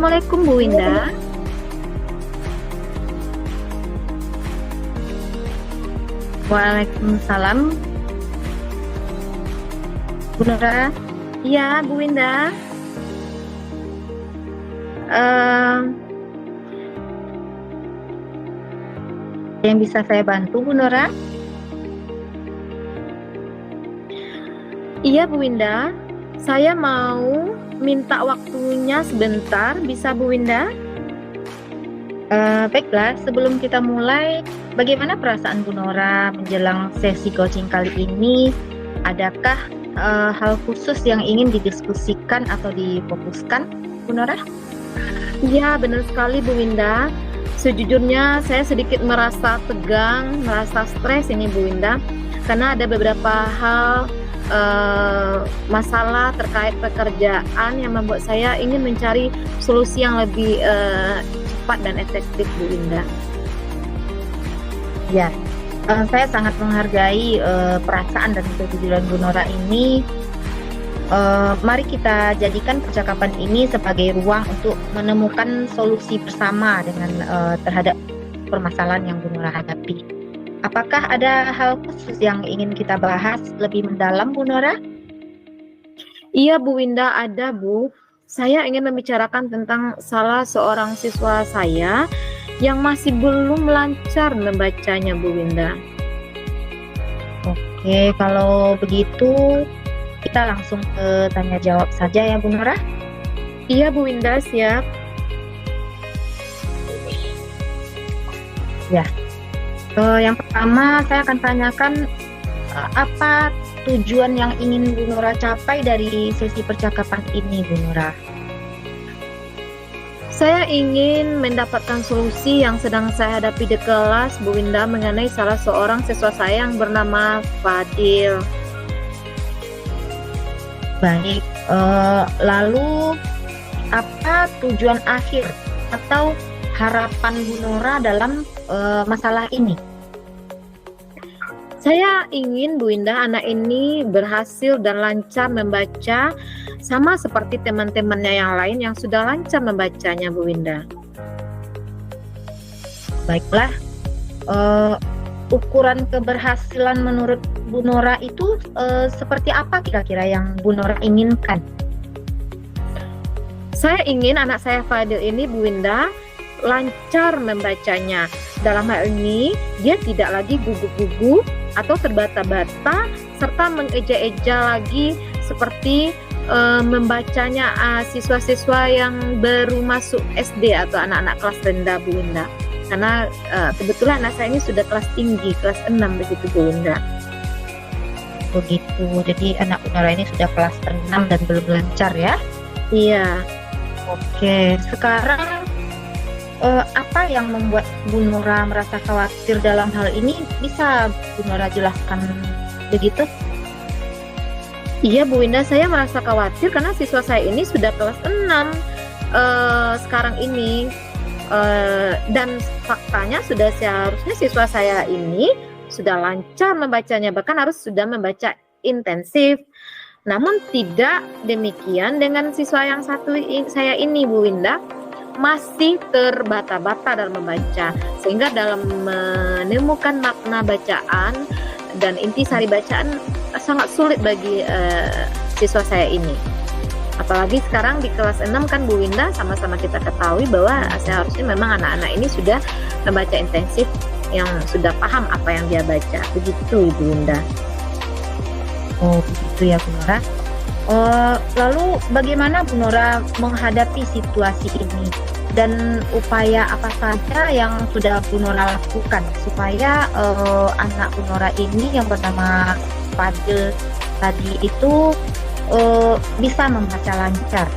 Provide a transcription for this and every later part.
Assalamualaikum Bu Winda. Waalaikumsalam, Bu Nora. Iya Bu Winda. Eh, Yang bisa saya bantu, Bu Nora? iya Bu Winda. Saya mau minta waktunya sebentar, bisa Bu Winda? Baiklah, sebelum kita mulai, bagaimana perasaan Bu Nora menjelang sesi coaching kali ini? Adakah hal khusus yang ingin didiskusikan atau difokuskan, Bu Nora? Iya benar sekali Bu Winda. Sejujurnya saya sedikit merasa tegang, merasa stres ini Bu Winda, karena ada beberapa hal masalah terkait pekerjaan yang membuat saya ingin mencari solusi yang lebih cepat dan efektif Bu Winda. Ya, saya sangat menghargai perasaan dan kejujuran Bu Nora ini. Mari kita jadikan percakapan ini sebagai ruang untuk menemukan solusi bersama dengan terhadap permasalahan yang Bu Nora hadapi. Apakah ada hal khusus yang ingin kita bahas lebih mendalam, Bu Nora? Iya Bu Winda, ada Bu. Saya ingin membicarakan tentang salah seorang siswa saya yang masih belum lancar membacanya Bu Winda. Oke, kalau begitu kita langsung ke tanya jawab saja ya Bu Nora. Iya Bu Winda, siap. Ya, yang pertama saya akan tanyakan apa tujuan yang ingin Bu Nora capai dari sesi percakapan ini, Bu Nora? Saya ingin mendapatkan solusi yang sedang saya hadapi di kelas Bu Winda mengenai salah seorang siswa saya yang bernama Fadil. Baik, lalu apa tujuan akhir atau harapan Bu Nora dalam masalah ini? Saya ingin Bu Winda anak ini berhasil dan lancar membaca sama seperti teman-temannya yang lain yang sudah lancar membacanya Bu Winda. Baiklah, ukuran keberhasilan menurut Bu Nora itu seperti apa kira-kira yang Bu Nora inginkan? Saya ingin anak saya Fadil ini Bu Winda lancar membacanya. Dalam hal ini dia tidak lagi gugup-gugup atau terbata-bata serta mengeja-eja lagi seperti membacanya siswa-siswa yang baru masuk SD atau anak-anak kelas rendah Bu Winda. Karena kebetulan anak saya ini sudah kelas tinggi, kelas 6 begitu Bu Winda. Begitu, jadi anak Bu Nora ini sudah kelas 6 dan belum lancar ya? Iya. Oke, sekarang apa yang membuat Bu Nora merasa khawatir dalam hal ini? Bisa Bu Nora jelaskan begitu? Iya Bu Winda, saya merasa khawatir karena siswa saya ini sudah kelas 6 sekarang ini. Dan faktanya sudah seharusnya siswa saya ini sudah lancar membacanya, bahkan harus sudah membaca intensif. Namun tidak demikian dengan siswa yang satu saya ini Bu Winda, masih terbata-bata dalam membaca, sehingga dalam menemukan makna bacaan dan intisari bacaan sangat sulit bagi siswa saya ini. Apalagi sekarang di kelas 6 kan Bu Winda, sama-sama kita ketahui bahwa seharusnya memang anak-anak ini sudah membaca intensif, yang sudah paham apa yang dia baca. Begitu Bu Winda. Oh begitu ya Bu Nora. Lalu bagaimana Bu Nora menghadapi situasi ini dan upaya apa saja yang sudah Bu Nora lakukan supaya anak Bu Nora ini yang bernama Fadil tadi itu bisa membaca lancar?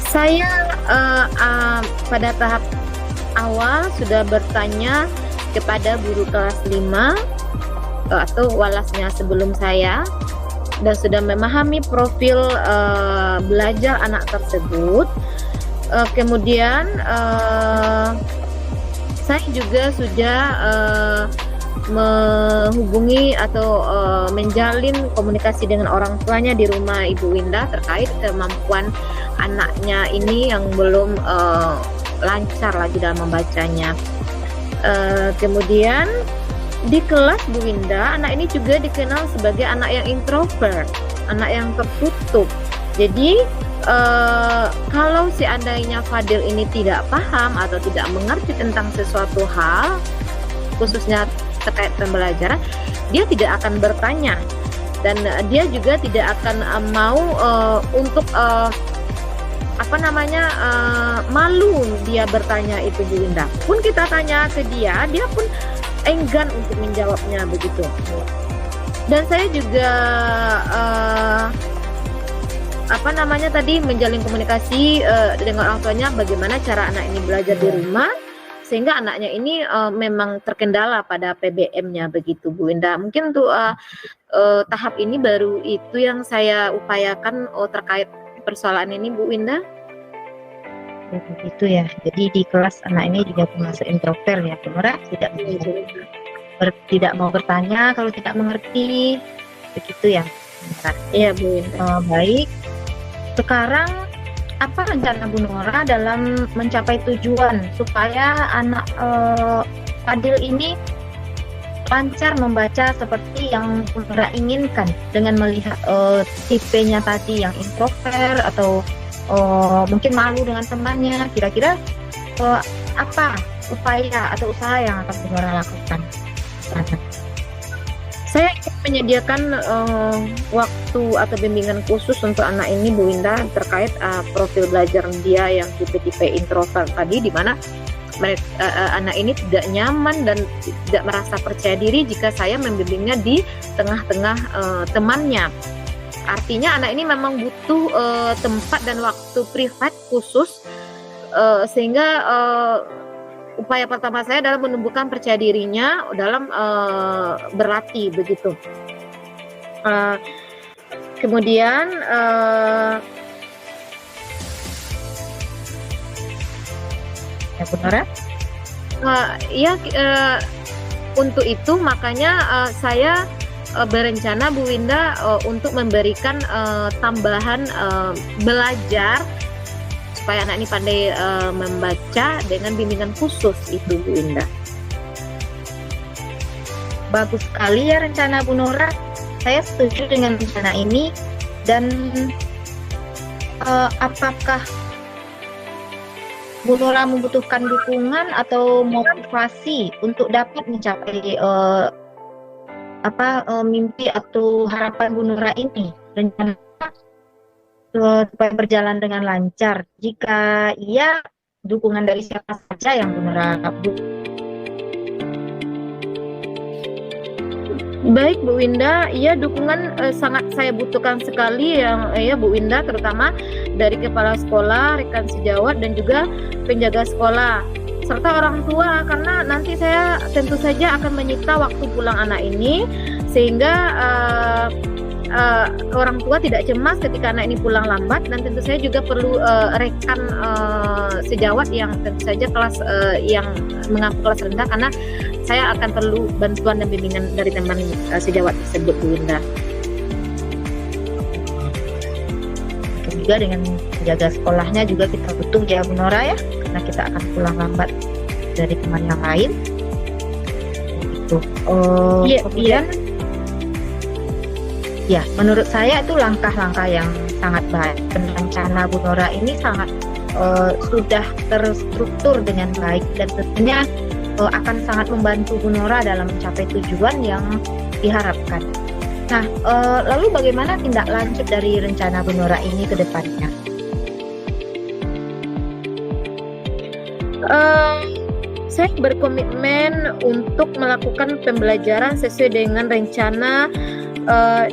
Saya pada tahap awal sudah bertanya kepada guru kelas 5 atau walasnya sebelum saya, dan sudah memahami profil belajar anak tersebut. Kemudian saya juga sudah menghubungi atau menjalin komunikasi dengan orang tuanya di rumah Ibu Winda terkait kemampuan anaknya ini yang belum lancar lagi dalam membacanya. Kemudian di kelas Bu Winda, anak ini juga dikenal sebagai anak yang introvert, anak yang tertutup. Jadi kalau seandainya Fadil ini tidak paham atau tidak mengerti tentang sesuatu hal, khususnya terkait pembelajaran, dia tidak akan bertanya, dan dia juga tidak akan mau untuk malu dia bertanya itu Bu Winda. Pun kita tanya ke dia pun enggan untuk menjawabnya begitu. Dan saya juga menjalin komunikasi dengan orang tuanya bagaimana cara anak ini belajar di rumah, sehingga anaknya ini memang terkendala pada PBM-nya begitu Bu Winda. Mungkin untuk tahap ini baru itu yang saya upayakan terkait persoalan ini Bu Winda. Begitu ya. Jadi di kelas anak ini juga termasuk introvert ya Bu Nora, tidak mau bertanya kalau tidak mengerti, begitu ya Bu Nora. Iya Bu Winda. Baik. Sekarang apa rencana Bu Nora dalam mencapai tujuan supaya anak Fadil ini lancar membaca seperti yang Bu Nora inginkan, dengan melihat tipenya tadi yang introvert atau mungkin malu dengan temannya? Kira-kira apa upaya atau usaha yang akan Bu Nora lakukan? Saya ingin menyediakan waktu atau bimbingan khusus untuk anak ini Bu Winda terkait profil belajar dia yang tipe-tipe introvert tadi, di mana anak ini tidak nyaman dan tidak merasa percaya diri jika saya membimbingnya di tengah-tengah temannya. Artinya anak ini memang butuh tempat dan waktu privat khusus, sehingga upaya pertama saya adalah menumbuhkan percaya dirinya dalam berlatih begitu. Kemudian Ya Bu Nora? Untuk itu makanya saya berencana Bu Winda untuk memberikan tambahan belajar supaya anak ini pandai membaca dengan bimbingan khusus itu Bu Winda. Bagus sekali ya rencana Bu Nora. Saya setuju dengan rencana ini. Dan apakah Bu Nora membutuhkan dukungan atau motivasi untuk dapat mencapai mimpi atau harapan Bu Nora ini? Rencana supaya berjalan dengan lancar. Jika iya, dukungan dari siapa saja yang Bu Nora butuh? Baik Bu Winda, ya dukungan sangat saya butuhkan sekali ya Bu Winda, terutama dari kepala sekolah, rekan sejawat, dan juga penjaga sekolah serta orang tua, karena nanti saya tentu saja akan menyita waktu pulang anak ini, sehingga orang tua tidak cemas ketika anak ini pulang lambat. Dan tentu saya juga perlu rekan sejawat yang tentu saja kelas yang mengaku kelas rendah, karena saya akan perlu bantuan dan bimbingan dari teman sejawat tersebut Bu Winda. Juga dengan menjaga sekolahnya juga kita butuh ya Bu Nora ya, karena kita akan pulang lambat dari teman yang lain. Itu. Kemudian ya, menurut saya itu langkah-langkah yang sangat baik, dan rencana Bu Nora ini sangat sudah terstruktur dengan baik, dan tentunya akan sangat membantu Bu Nora dalam mencapai tujuan yang diharapkan. Nah, lalu bagaimana tindak lanjut dari rencana Bu Nora ini ke depannya? Saya berkomitmen untuk melakukan pembelajaran sesuai dengan rencana,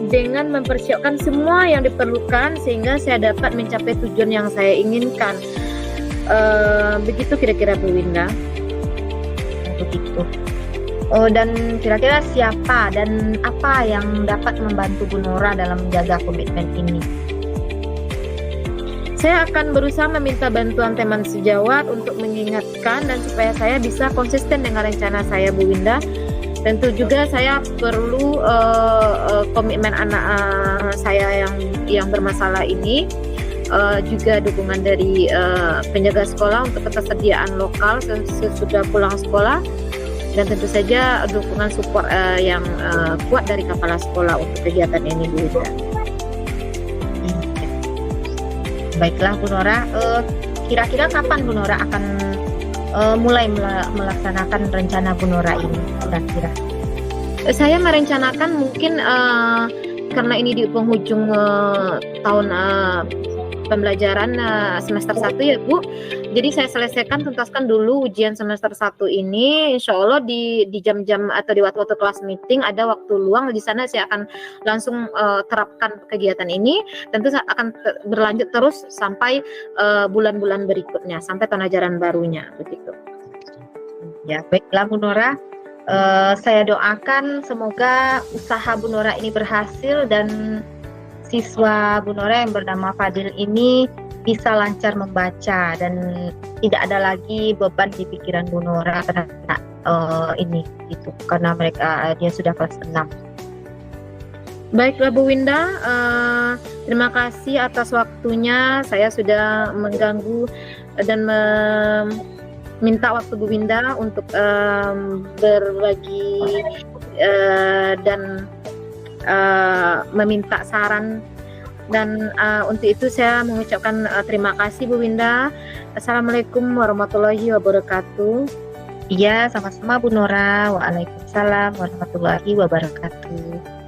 dengan mempersiapkan semua yang diperlukan sehingga saya dapat mencapai tujuan yang saya inginkan. Begitu kira-kira Bu Winda. Begitu. Dan kira-kira siapa dan apa yang dapat membantu Bu Nora dalam menjaga komitmen ini? Saya akan berusaha meminta bantuan teman sejawat untuk mengingatkan dan supaya saya bisa konsisten dengan rencana saya Bu Winda. Tentu juga saya perlu komitmen anak saya yang bermasalah ini, juga dukungan dari penjaga sekolah untuk ketersediaan lokal sesudah pulang sekolah, dan tentu saja dukungan support yang kuat dari kepala sekolah untuk kegiatan ini, Bu Winda. Baiklah Bu Nora, kira-kira kapan Bu Nora akan mulai melaksanakan rencana Bu Nora ini kira-kira? Saya merencanakan mungkin karena ini di penghujung tahun pembelajaran semester 1 ya Bu. Jadi saya tuntaskan dulu ujian semester 1 ini. Insya Allah di jam-jam atau di waktu-waktu kelas meeting ada waktu luang, di sana saya akan langsung terapkan kegiatan ini. Tentu akan berlanjut terus sampai bulan-bulan berikutnya, sampai tahun ajaran barunya begitu. Ya, baiklah Bu Nora. Saya doakan semoga usaha Bu Nora ini berhasil dan siswa Bu Nora yang bernama Fadil ini bisa lancar membaca dan tidak ada lagi beban di pikiran Bu Nora karena ini gitu, karena dia sudah kelas 6. Baiklah Bu Winda, terima kasih atas waktunya. Saya sudah mengganggu dan minta waktu Bu Winda untuk berbagi dan meminta saran, dan untuk itu saya mengucapkan terima kasih Bu Winda. Assalamualaikum warahmatullahi wabarakatuh. Iya, sama-sama Bu Nora. Waalaikumsalam warahmatullahi wabarakatuh.